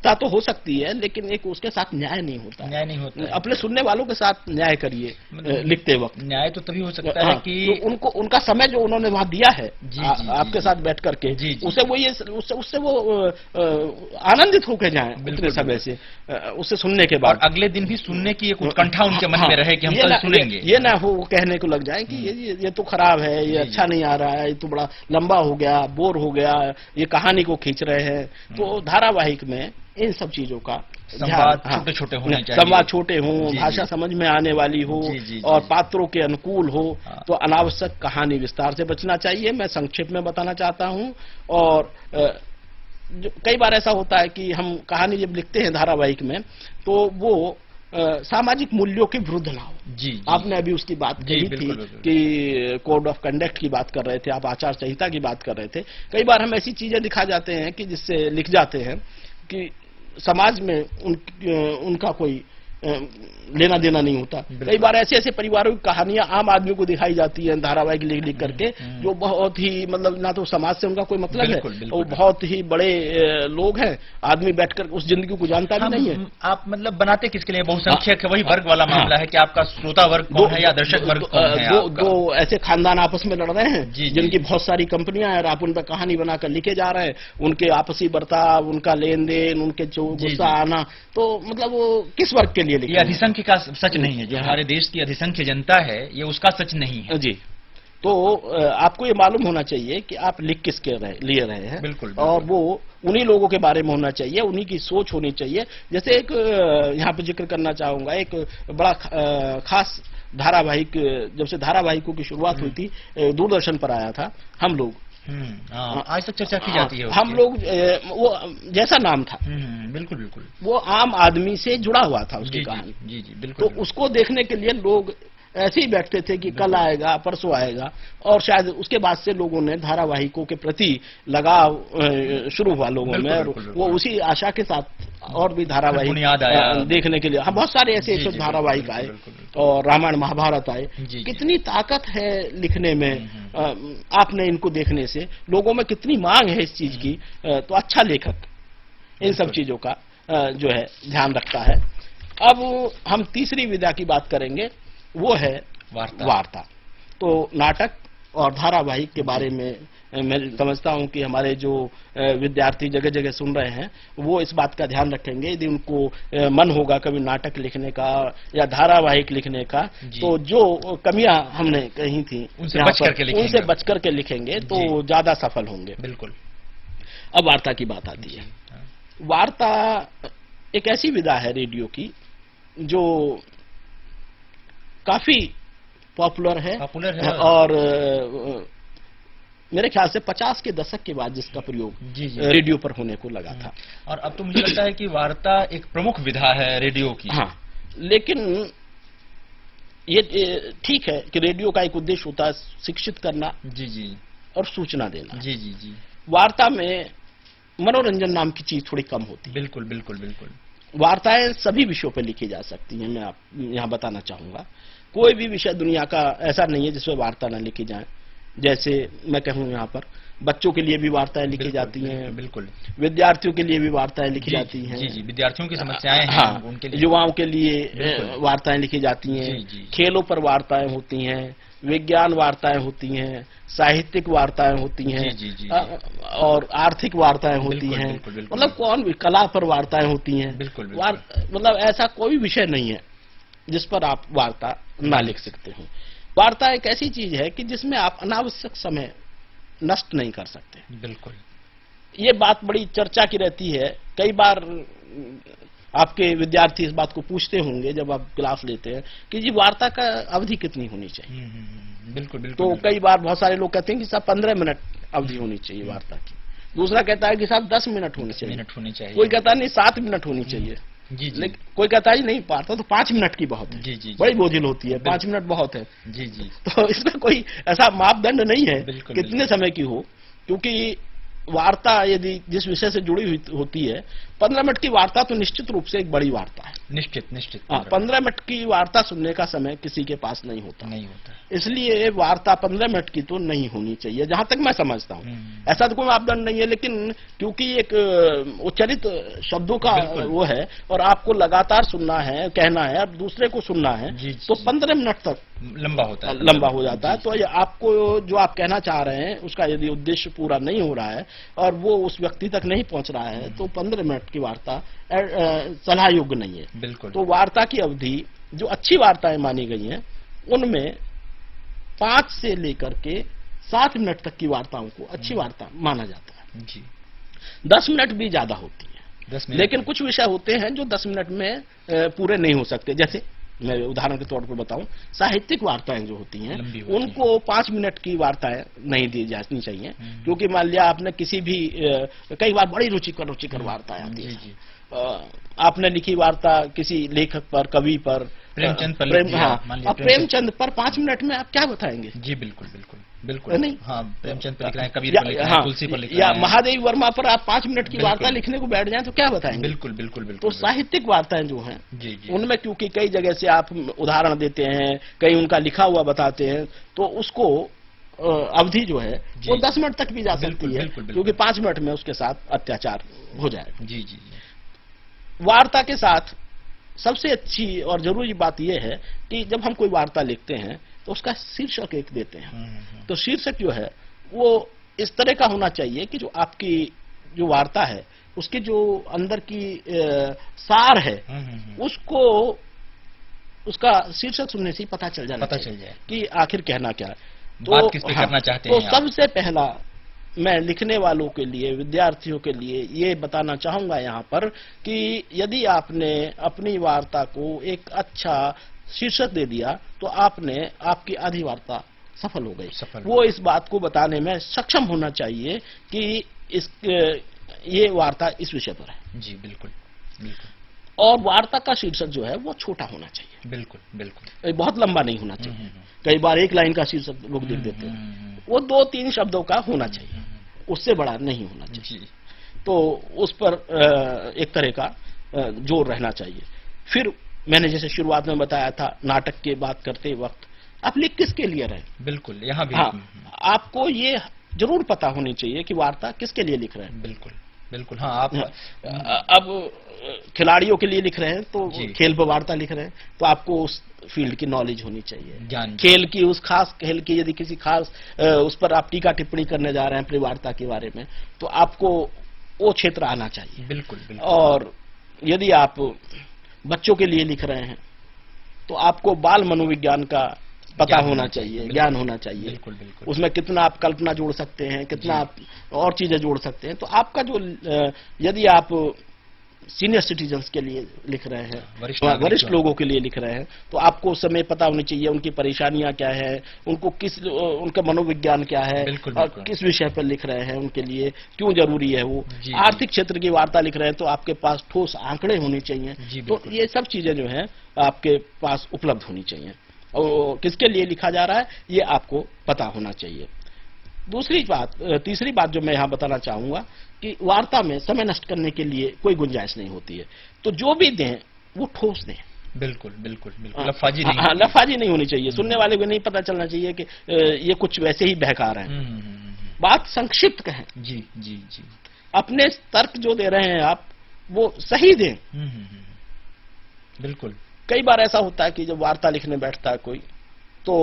वार्ता तो हो सकती है, लेकिन एक उसके साथ न्याय नहीं होता है। न्याय नहीं होता है। अपने सुनने वालों के साथ न्याय करिए लिखते वक्त। न्याय तो तभी हो सकता है हाँ, कि तो उनको उनका समय जो उन्होंने वहां दिया है जी, जी, आपके जी, साथ बैठ करके, जी, जी, उसे वो ये उससे वो आनंदित होकर जाएं बिल्कुल, उतने समय से, उससे सुनने के और बाद अगले दिन भी सुनने की एक उत्कंठा उनके मन हाँ, में रहे कि हम ये कल ना- सुनेंगे। ये ना हो वो कहने को लग जाए कि ये तो खराब है, ये जी, अच्छा नहीं आ रहा है, ये तो बड़ा लंबा हो गया, बोर हो गया, ये कहानी को खींच रहे हैं। तो धारावाहिक में इन सब चीजों का संवाद ध्यान, छोटे-छोटे होने चाहिए। संवाद छोटे हों, जी, भाषा जी। समझ में आने वाली हो, जी, जी, जी, और जी। पात्रों के अनुकूल हो। हाँ। तो अनावश्यक कहानी विस्तार से बचना चाहिए, मैं संक्षेप में बताना चाहता हूं। और कई बार ऐसा होता है कि हम कहानी जब लिखते हैं धारावाहिक में, तो वो सामाजिक मूल्यों के विरुद्ध ना हो। जी, जी। आपने अभी उसकी बात जी, कही थी बिल्कुल, बिल्कुल। कि कोड ऑफ कंडक्ट की बात कर रहे थे आप, आचार संहिता की बात कर रहे थे। कई बार हम ऐसी चीजें दिखा जाते हैं कि जिससे लिख जाते हैं कि समाज में उनका कोई लेना देना नहीं होता। कई बार ऐसे ऐसे परिवारों की कहानियां आम आदमी को दिखाई जाती हैं धारावाहिक लिख लिख करके, जो बहुत ही मतलब ना तो समाज से उनका कोई मतलब बिल्कुल, है, बिल्कुल, वो बहुत ही बड़े लोग हैं, आदमी बैठकर उस जिंदगी को जानता भी नहीं है। आप मतलब बनाते किसके लिए? बहुसंख्यक है, वही वर्ग वाला मामला है कि आपका श्रोता वर्ग कौन है या दर्शक वर्ग कौन है आपका? दो ऐसे खानदान आपस में लड़ रहे हैं, जी, जी, जिनकी जी। बहुत सारी कंपनियां हैं, और आप उन पर कहानी बनाकर लिखे जा रहे हैं, उनके आपसी बर्ताव, उनका लेन देन, उनके जो जी, गुस्सा जी। आना, तो मतलब वो किस वर्ग के लिए लिखे ये अधिसंख्य का सच नहीं है, जो हमारे देश की अधिसंख्य जनता है, ये उसका सच नहीं है। जी। तो आपको ये मालूम होना चाहिए कि आप लिख किसके लिए रहे हैं। बिल्कुल, और बिल्कुल। वो उन्हीं लोगों के बारे में होना चाहिए, उन्हीं की सोच होनी चाहिए। जैसे एक यहाँ पे जिक्र करना चाहूंगा, एक बड़ा खास धारावाहिक, जब से धारावाहिकों की शुरुआत हुई थी, दूरदर्शन पर आया था हम लोग। हाँ, आज तक चर्चा की जाती है हम उसकी। लोग वो जैसा नाम था, बिल्कुल, बिल्कुल। वो आम आदमी से जुड़ा हुआ था उसकी जी, कहानी। जी, जी, तो बिल्कुल। उसको देखने के लिए लोग ऐसे ही बैठते थे कि कल आएगा, परसों आएगा, और शायद उसके बाद से लोगों ने धारावाहिकों के प्रति लगाव शुरू हुआ लोगों बिल्कुल, में, और बिल्कुल, बिल्कुल। वो उसी आशा के साथ और भी धारावाहिक बुनियाद आया। देखने के लिए। हाँ, बहुत सारे ऐसे जी, ऐसे जी, धारावाहिक बिल्कुल, आए, बिल्कुल, बिल्कुल। और रामायण महाभारत आए। जी, जी। कितनी ताकत है लिखने में, आपने इनको देखने से लोगों में कितनी मांग है इस चीज की। तो अच्छा लेखक इन सब चीजों का जो है ध्यान रखता है। अब हम तीसरी विधा की बात करेंगे, वो है वार्ता। तो नाटक और धारावाहिक के बारे में मैं समझता हूं कि हमारे जो विद्यार्थी जगह जगह सुन रहे हैं, वो इस बात का ध्यान रखेंगे। यदि उनको मन होगा कभी नाटक लिखने का या धारावाहिक लिखने का, तो जो कमियां हमने कही थी उनसे बच करके लिखेंगे तो ज्यादा सफल होंगे। बिल्कुल। अब वार्ता की बात आती है। वार्ता एक ऐसी विधा है रेडियो की जो काफी पॉपुलर है, और मेरे ख्याल से 50 के दशक के बाद जिसका प्रयोग रेडियो पर होने को लगा था। और अब तो मुझे लगता है कि वार्ता एक प्रमुख विधा है रेडियो की। हाँ, लेकिन ये ठीक है कि रेडियो का एक उद्देश्य होता है शिक्षित करना, जी, जी, और सूचना देना। जी, जी, जी। वार्ता में मनोरंजन नाम की चीज थोड़ी कम होती है। बिल्कुल, बिल्कुल, बिल्कुल। वार्ताएं सभी विषयों पर लिखी जा सकती हैं। मैं आप यहाँ बताना चाहूंगा, कोई भी विषय दुनिया का ऐसा नहीं है जिसमें वार्ता न लिखी जाए। जैसे मैं कहूँ, यहाँ पर बच्चों के लिए भी वार्ताएं लिखी जाती हैं, बिल्कुल। विद्यार्थियों के लिए भी वार्ताएं लिखी जाती हैं। जी, जी, विद्यार्थियों की समस्याएं हैं, हाँ, उनके लिए, युवाओं के लिए वार्ताएं लिखी जाती हैं। जी, जी। खेलों पर वार्ताएं होती हैं, विज्ञान वार्ताएं होती हैं, साहित्यिक वार्ताएं होती हैं, जी, जी, जी, और आर्थिक वार्ताएं होती हैं। मतलब कौन भी कला पर वार्ताएं होती हैं। बिल्कुल, मतलब ऐसा कोई विषय नहीं है जिस पर आप वार्ता ना लिख सकते हो। वार्ता एक ऐसी चीज है कि जिसमें आप अनावश्यक समय नष्ट नहीं कर सकते। बिल्कुल। ये बात बड़ी चर्चा की रहती है। कई बार आपके विद्यार्थी इस बात को पूछते होंगे जब आप क्लास लेते हैं कि जी वार्ता का अवधि कितनी होनी चाहिए। बिल्कुल, बिल्कुल। तो कई बार बहुत सारे लोग कहते हैं कि साहब 15 मिनट अवधि होनी चाहिए वार्ता की। दूसरा कहता है कि साहब 10 मिनट होनी चाहिए। कोई कहता नहीं 7 मिनट होनी चाहिए। जी, जी। लेकिन कोई कहता है नहीं, वार्ता तो 5 मिनट की बहुत है। जी, जी, बड़ी बोझिल होती है, 5 मिनट बहुत है। जी, जी। तो इसमें कोई ऐसा मापदंड नहीं है बिल्कुल, कितने समय की हो, क्योंकि वार्ता यदि जिस विषय से जुड़ी हुई होती है 15 मिनट की वार्ता तो निश्चित रूप से एक बड़ी वार्ता है। निश्चित निश्चित। हाँ, 15 मिनट की वार्ता सुनने का समय किसी के पास नहीं होता। नहीं होता। इसलिए वार्ता 15 मिनट की तो नहीं होनी चाहिए, जहां तक मैं समझता हूँ। ऐसा तो कोई मापदंड नहीं है, लेकिन क्योंकि एक उच्चारित शब्दों का बिल्कुल। वो है और आपको लगातार सुनना है, कहना है, अब दूसरे को सुनना है, जी, तो जी। 15 मिनट तक लंबा होता है। लंबा हो जाता है। जी, तो ये आपको जो आप कहना चाह रहे हैं उसका यदि उद्देश्य पूरा नहीं हो रहा है और वो उस व्यक्ति तक नहीं पहुंच रहा है, तो 15 मिनट की वार्ता सलाह योग्य नहीं है। बिल्कुल। तो वार्ता की अवधि जो अच्छी वार्ताएं मानी गई हैं उनमें 5 से लेकर के 7 मिनट तक की वार्ताओं को अच्छी वार्ता माना जाता है। जी। 10 मिनट भी ज्यादा होती है, 10 मिनट। लेकिन कुछ विषय होते हैं जो 10 मिनट में पूरे नहीं हो सकते। जैसे मैं उदाहरण के तौर पर बताऊं, साहित्यिक वार्ताएं जो होती हैं लंबी होती हैं। उनको 5 मिनट की वार्ताएं नहीं दी जानी चाहिए, क्योंकि मान लिया आपने किसी भी कई बार बड़ी रुचिकर वार्ताएं आती जी, है। जी। आपने लिखी वार्ता किसी लेखक पर, कवि पर, प्रेमचंद पर लिख दिया, हाँ, मान लिया अब प्रेमचंद पर 5 मिनट में आप क्या बताएंगे? जी बिल्कुल बिल्कुल बिल्कुल। है नहीं? हाँ, प्रेमचंद पर लिख रहे हैं, कबीर या- पर लिख रहे हैं, हाँ, तुलसी पर लिख रहे या हैं। महादेव वर्मा पर आप 5 मिनट की बिल्कुल। वार्ता लिखने को बैठ जाएं तो क्या बताएंगे? बिल्कुल बिल्कुल तो बिल्कुल। साहित्यिक वार्ताएं जो हैं जी जी। उनमें क्योंकि कई जगह से आप उदाहरण देते हैं, कई उनका लिखा हुआ बताते हैं, तो उसको अवधि जो है जी, वो जी। 10 मिनट तक भी जा बिल्कुल, सकती है, बिल्कुल, बिल्कुल। क्योंकि 5 मिनट में उसके साथ अत्याचार हो जाएगा। जी जी जी। वार्ता के साथ सबसे अच्छी और जरूरी बात यह है कि जब हम कोई वार्ता लिखते हैं तो उसका शीर्षक एक देते हैं। तो शीर्षक जो है वो इस तरह का होना चाहिए कि जो आपकी जो वार्ता है उसकी जो अंदर की सार है उसको उसका शीर्षक सुनने से ही पता चल जाना पता चाहिए चल जाए कि आखिर कहना क्या है। बात किस पे करना चाहते तो हैं आप? सबसे पहला मैं लिखने वालों के लिए, विद्यार्थियों के लिए ये बताना चाहूंगा यहाँ पर कि यदि आपने अपनी वार्ता को एक अच्छा शीर्षक दे दिया तो आपकी आधी वार्ता सफल हो गई। सफल। वो इस बात को बताने में सक्षम होना चाहिए कि ये वार्ता इस विषय पर है। जी बिल्कुल बिल्कुल और वार्ता का शीर्षक जो है वो छोटा होना चाहिए, बिल्कुल बिल्कुल। ये बहुत लंबा नहीं होना चाहिए। कई बार एक लाइन का शीर्षक लोग लिख देते हैं, वो 2-3 शब्दों का होना चाहिए, उससे बड़ा नहीं होना चाहिए। जी। तो उस पर एक तरह का जोर रहना चाहिए। फिर मैंने जैसे शुरुआत में बताया था, नाटक की बात करते वक्त आप लिख किसके लिए रहे? बिल्कुल, यहाँ भी। हाँ, आपको ये जरूर पता होनी चाहिए कि वार्ता किसके लिए लिख रहे हैं। बिल्कुल बिल्कुल। हाँ, आप अब खिलाड़ियों के लिए लिख रहे हैं तो जी। खेल पर वार्ता लिख रहे हैं तो आपको उस फील्ड की नॉलेज होनी चाहिए, ज्ञान। खेल की, उस खास खेल की यदि किसी खास उस पर आप टीका टिप्पणी करने जा रहे हैं अपनी वार्ता के बारे में, तो आपको वो क्षेत्र आना चाहिए। बिल्कुल बिल्कुल। और यदि आप बच्चों के लिए लिख रहे हैं तो आपको बाल मनोविज्ञान का पता ज्ञान होना होना चाहिए, चाहिए, ज्ञान होना चाहिए। बिल्कुल बिल्कुल। उसमें कितना आप कल्पना जोड़ सकते हैं, कितना आप और चीजें जोड़ सकते हैं। तो आपका जो यदि आप सीनियर सिटीजन्स के लिए लिख रहे हैं, वरिष्ठ लोगों के लिए लिख रहे हैं, तो आपको उस समय पता होनी चाहिए उनकी परेशानियां क्या है, उनका मनोविज्ञान क्या है, बिल्कुल, और बिल्कुल। किस विषय पर लिख रहे हैं, उनके लिए क्यों जरूरी है वो। जी, आर्थिक क्षेत्र की वार्ता लिख रहे हैं तो आपके पास ठोस आंकड़े होने चाहिए। जी, तो बिल्कुल। ये सब चीजें जो है आपके पास उपलब्ध होनी चाहिए और किसके लिए लिखा जा रहा है ये आपको पता होना चाहिए। तीसरी बात जो मैं यहाँ बताना चाहूंगा कि वार्ता में समय नष्ट करने के लिए कोई गुंजाइश नहीं होती है। तो जो भी दें वो ठोस दें। बिल्कुल बिल्कुल बिल्कुल। लफाजी नहीं। हाँ, लफाजी नहीं होनी चाहिए। सुनने वाले को नहीं पता चलना चाहिए कि ये कुछ वैसे ही बहका रहे हैं। बात संक्षिप्त कहें। जी जी जी। अपने तर्क जो दे रहे हैं आप वो सही दें। बिल्कुल। कई बार ऐसा होता है कि जब वार्ता लिखने बैठता है कोई तो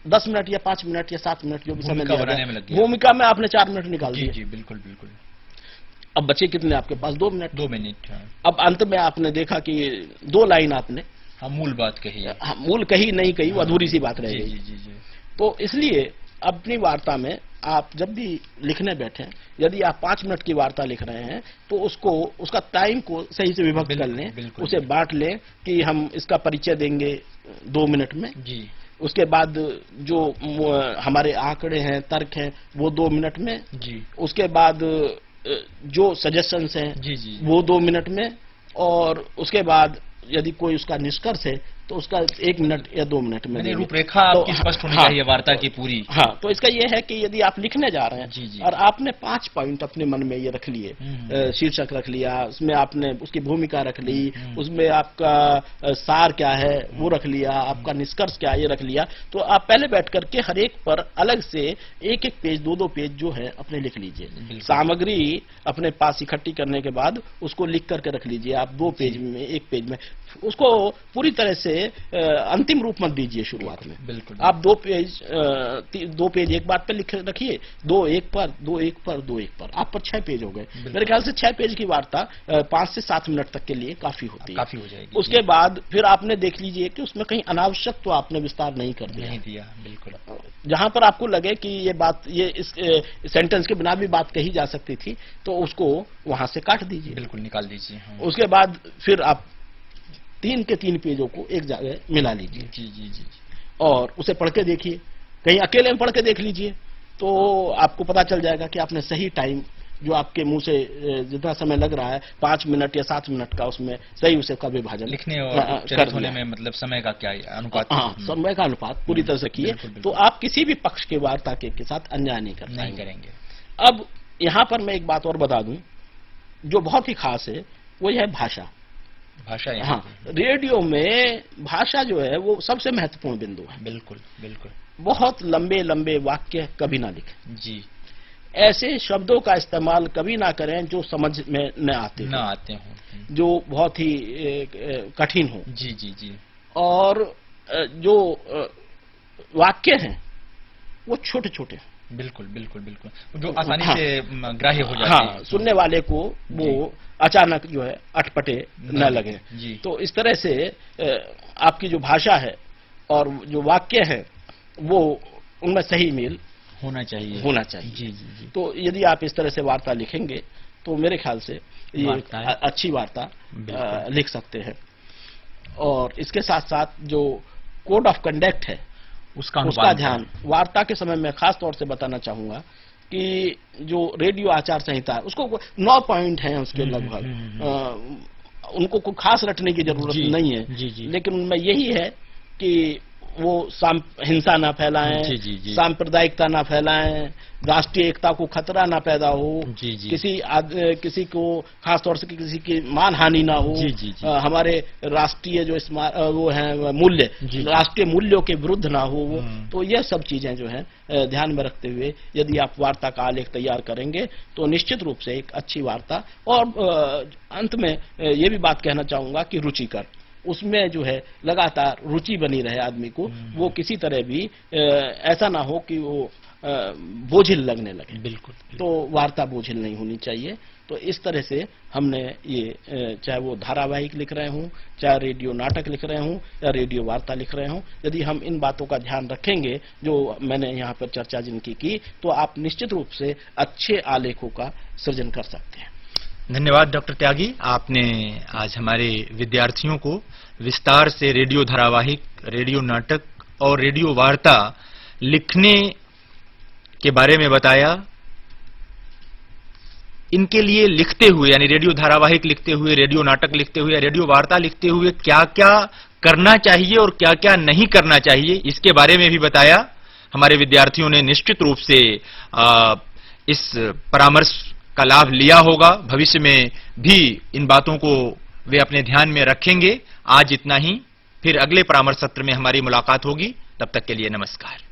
10 मिनट या 5 मिनट या 7 मिनट जो भी समय दिया गया, भूमिका में आपने 4 मिनट निकाल दिए। जी बिल्कुल बिल्कुल। अब बचे कितने आपके पास? 2 मिनट। 2 मिनट। अब अंत में आपने देखा कि 2 लाइन आपने मूल बात कही है। मूल कही नहीं कही, वो अधूरी सी बात रह गई। जी जी जी। तो इसलिए अपनी वार्ता में आप जब भी लिखने बैठे, यदि आप 5 मिनट की वार्ता लिख रहे हैं तो उसका टाइम को सही से विभक्त कर लें, उसे बांट लें कि हम इसका परिचय देंगे 2 मिनट में जी। उसके बाद जो हमारे आंकड़े हैं, तर्क हैं, वो 2 मिनट में जी। उसके बाद जो सजेशंस हैं जी जी वो 2 मिनट में, और उसके बाद यदि कोई उसका निष्कर्ष है तो उसका 1 मिनट या 2 मिनट में यानी देंगे। रूपरेखा तो आपकी स्पष्ट होनी हाँ, चाहिए वार्ता की पूरी। हाँ, तो इसका ये है कि यदि आप लिखने जा रहे हैं जी, जी। और आपने 5 पॉइंट अपने मन में ये रख लिए, शीर्षक रख लिया, उसमें आपने उसकी भूमिका रख ली, उसमें आपका सार क्या है वो रख लिया, आपका निष्कर्ष क्या है ये रख लिया, तो आप पहले बैठ करके हर एक पर अलग से एक एक पेज, 2-2 पेज जो है अपने लिख लीजिए। सामग्री अपने पास इकट्ठी करने के बाद उसको लिख करके रख लीजिए आप 2 पेज में, 1 पेज में। उसको पूरी तरह से अंतिम रूप मत दीजिए शुरुआत में। बिल्कुल। आप 2 पेज एक बात पे लिख रखिए, 2 एक पर, 2 एक पर, 2 एक पर, आप पर 6 पेज हो गए। मेरे ख्याल से 6 पेज की वार्ता 5 से 7 मिनट तक के लिए काफी होती है। काफी हो जाएगी। उसके बाद फिर आपने देख लीजिए कि उसमें कहीं अनावश्यक तो आपने विस्तार नहीं कर दिया। नहीं दिया, बिल्कुल। जहां पर आपको लगे कि ये बात, ये इस सेंटेंस के बिना भी बात कही जा सकती थी, तो उसको वहां से काट दीजिए, बिल्कुल निकाल दीजिए। हाँ। उसके बाद फिर आप 3 के 3 पेजों को एक जगह मिला लीजिए। जी जी जी। और उसे पढ़ के देखिए, कहीं अकेले में पढ़ के देख लीजिए, तो आपको पता चल जाएगा कि आपने सही टाइम, जो आपके मुंह से जितना समय लग रहा है 5 मिनट या 7 मिनट का, उसमें सही उसे का विभाजन लिखने और उच्चारित होने में मतलब समय का क्या अनुपात? हाँ, समय का अनुपात पूरी तरह से किए, तो आप किसी भी पक्ष के वार्ता के साथ अन्याय नहीं कर नहीं करेंगे। अब यहाँ पर मैं एक बात और बता दूं जो बहुत ही खास है, वो यह है भाषा। भाषा। हाँ, रेडियो में भाषा जो है वो सबसे महत्वपूर्ण बिंदु है। बिल्कुल बिल्कुल। बहुत लंबे लंबे वाक्य कभी ना लिखें जी। ऐसे शब्दों का इस्तेमाल कभी ना करें जो समझ में न आते हो, जो बहुत ही कठिन हो। जी जी जी। और जो वाक्य हैं वो छोटे छोटे हैं। बिल्कुल बिल्कुल बिल्कुल, जो आसानी से ग्राह्य हो जाते हैं। सुनने वाले को वो अचानक जो है अटपटे न लगे। तो इस तरह से आपकी जो भाषा है और जो वाक्य है वो उनमें सही मेल होना चाहिए। जी जी जी। तो यदि आप इस तरह से वार्ता लिखेंगे तो मेरे ख्याल से ये अच्छी वार्ता लिख सकते हैं। और इसके साथ साथ जो कोड ऑफ कंडक्ट है उसका ध्यान वार्ता के समय में खास तौर से बताना चाहूंगा कि जो रेडियो आचार संहिता है उसको 9 पॉइंट हैं उसके लगभग, उनको कोई खास रटने की जरूरत नहीं है। लेकिन उनमें यही है कि वो हिंसा ना फैलाएं, सांप्रदायिकता ना फैलाएं, राष्ट्रीय एकता को खतरा ना पैदा हो, किसी को खास तौर से किसी की मानहानि ना हो, हमारे राष्ट्रीय जो वो है मूल्य, राष्ट्रीय मूल्यों के विरुद्ध ना हो वो। तो यह सब चीजें जो है ध्यान में रखते हुए यदि आप वार्ता का आलेख तैयार करेंगे तो निश्चित रूप से एक अच्छी वार्ता। और अंत में ये भी बात कहना चाहूंगा कि रुचिकर, उसमें जो है लगातार रुचि बनी रहे आदमी को, वो किसी तरह भी ऐसा ना हो कि वो बोझिल लगने लगे। बिल्कुल। तो वार्ता बोझिल नहीं होनी चाहिए। तो इस तरह से हमने ये चाहे वो धारावाहिक लिख रहे हों, चाहे रेडियो नाटक लिख रहे हों या रेडियो वार्ता लिख रहे हों, यदि हम इन बातों का ध्यान रखेंगे जो मैंने यहाँ पर चर्चा जिनकी की, तो आप निश्चित रूप से अच्छे आलेखों का सृजन कर सकते हैं। धन्यवाद डॉक्टर त्यागी, आपने आज हमारे विद्यार्थियों को विस्तार से रेडियो धारावाहिक, रेडियो नाटक और रेडियो वार्ता लिखने के बारे में बताया। इनके लिए लिखते हुए, यानी रेडियो धारावाहिक लिखते हुए, रेडियो नाटक लिखते हुए, रेडियो वार्ता लिखते हुए क्या क्या करना चाहिए और क्या क्या नहीं करना चाहिए, इसके बारे में भी बताया। हमारे विद्यार्थियों ने निश्चित रूप से इस परामर्श का लाभ लिया होगा। भविष्य में भी इन बातों को वे अपने ध्यान में रखेंगे। आज इतना ही, फिर अगले परामर्श सत्र में हमारी मुलाकात होगी। तब तक के लिए नमस्कार।